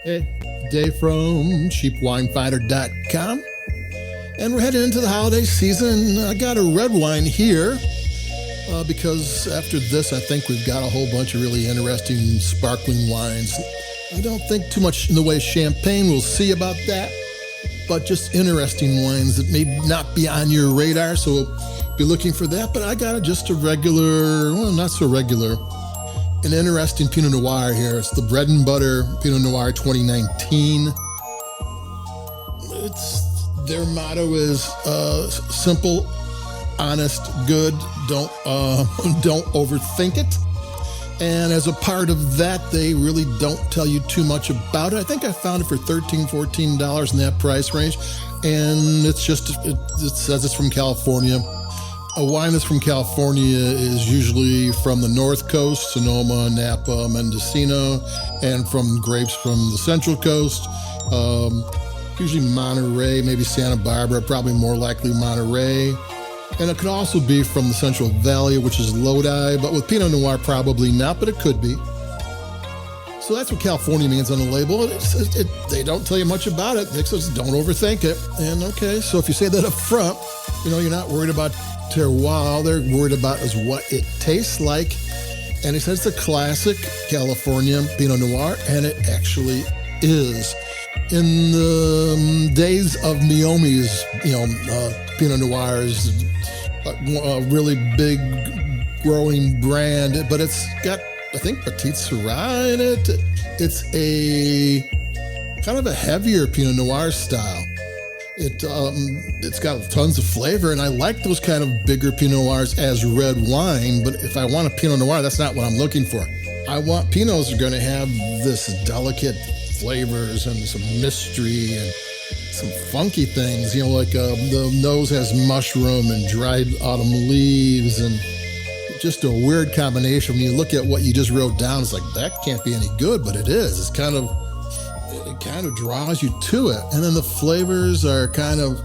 Hey, Dave from cheapwinefinder.com. And we're heading into the holiday season. I got a red wine here because after this, I think we've got a whole bunch of really interesting sparkling wines. I don't think too much in the way of champagne. We'll see about that. But just interesting wines that may not be on your radar, so we'll be looking for that. But I got just a regular, well, not so regular, an interesting Pinot Noir here. It's the Bread and Butter Pinot Noir 2019. Their motto is simple, honest, good. Don't overthink it. And as a part of that, they really don't tell you too much about it. I think I found it for $13, $14 in that price range. And it says it's from California. A wine that's from California is usually from the North Coast, Sonoma, Napa, Mendocino, and from grapes from the Central Coast. Usually Monterey, maybe Santa Barbara, probably more likely Monterey. And it could also be from the Central Valley, which is Lodi, but with Pinot Noir, probably not, but it could be. So that's what California means on the label. They don't tell you much about it. They says don't overthink it. And okay, so if you say that up front, you're not worried about terroir. All they're worried about is what it tastes like. And he says it's a classic California Pinot Noir, and it actually is. In the days of Meiomi's, Pinot Noir is a really big growing brand, but it's got, I think, Petite Syrah in it. It's a kind of a heavier Pinot Noir style. It's got tons of flavor, and I like those kind of bigger Pinot Noirs as red wine, but if I want a Pinot Noir, that's not what I'm looking for. I want Pinots that are going to have this delicate flavors and some mystery and some funky things, like the nose has mushroom and dried autumn leaves, and just a weird combination. When you look at what you just wrote down, it's like, that can't be any good, but it is. It kind of draws you to it. And then the flavors are kind of,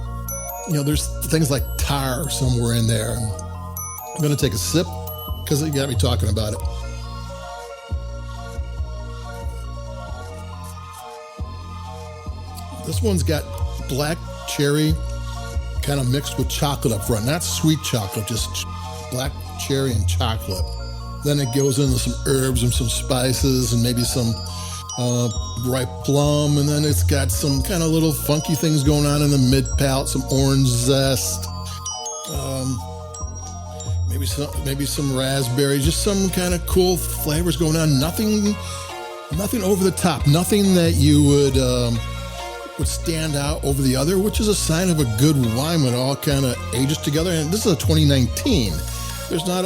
there's things like tar somewhere in there. I'm going to take a sip because you got me talking about it. This one's got black cherry kind of mixed with chocolate up front. Not sweet chocolate, just black cherry and chocolate. Then it goes into some herbs and some spices and maybe some ripe plum. And then it's got some kind of little funky things going on in the mid-palate, some orange zest, maybe some raspberry, just some kind of cool flavors going on. Nothing over the top, nothing that you would stand out over the other, which is a sign of a good wine when it all kind of ages together. And this is a 2019. There's not,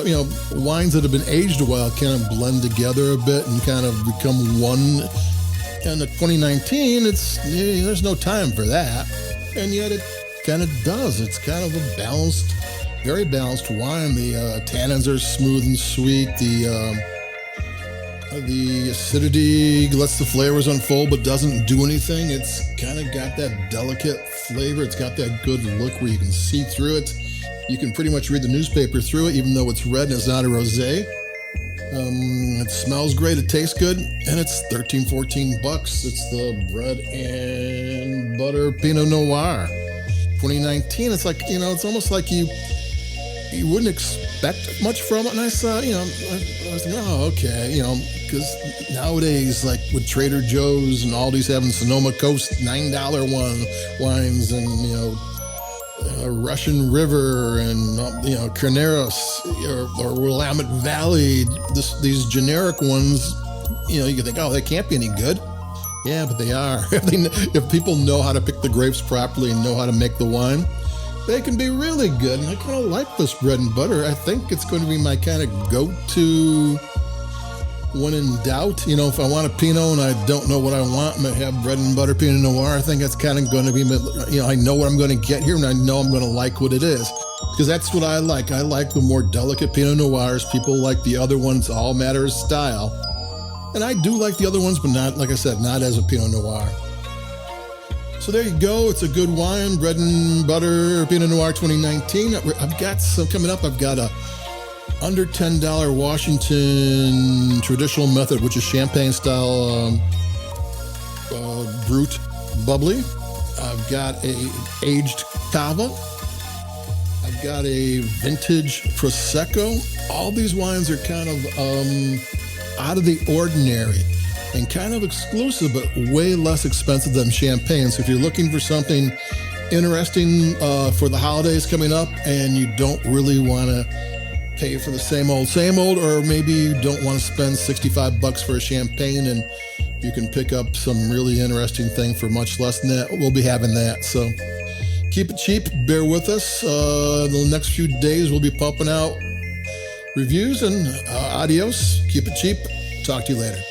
wines that have been aged a while kind of blend together a bit and kind of become one. And the 2019, there's no time for that. And yet it kind of does. It's kind of a balanced, very balanced wine. The tannins are smooth and sweet. The acidity lets the flavors unfold but doesn't do anything. It's kind of got that delicate flavor. It's got that good look where you can see through it. You can pretty much read the newspaper through it, even though it's red and it's not a rosé. It smells great. It tastes good. And it's $13, $14. It's the Bread and Butter Pinot Noir 2019. It's like, it's almost like you wouldn't expect much from it. And I saw, I was like, oh, okay, because nowadays, like with Trader Joe's and Aldi's having Sonoma Coast $9 wines and, Russian River and, Carneros or Willamette Valley, these generic ones, you can think, oh, they can't be any good. Yeah, but they are. If people know how to pick the grapes properly and know how to make the wine, they can be really good. And I kind of like this Bread and Butter. I think it's going to be my kind of go-to when in doubt. If I want a Pinot and I don't know what I want, I'm going to have Bread and Butter Pinot Noir. I think that's kind of going to be, I know what I'm going to get here, and I know I'm going to like what it is. Because that's what I like. I like the more delicate Pinot Noirs. People like the other ones. All matter of style. And I do like the other ones, but not, like I said, not as a Pinot Noir. So there you go. It's a good wine, Bread and Butter Pinot Noir 2019. I've got some coming up. I've got a under $10 Washington traditional method, which is champagne style Brut Bubbly. I've got a aged Cava. I've got a vintage Prosecco. All these wines are kind of out of the ordinary and kind of exclusive, but way less expensive than champagne. So if you're looking for something interesting for the holidays coming up and you don't really want to pay for the same old, or maybe you don't want to spend $65 for a champagne and you can pick up some really interesting thing for much less than that, we'll be having that. So keep it cheap, bear with us. The next few days we'll be pumping out reviews, and adios. Keep it cheap. Talk to you later.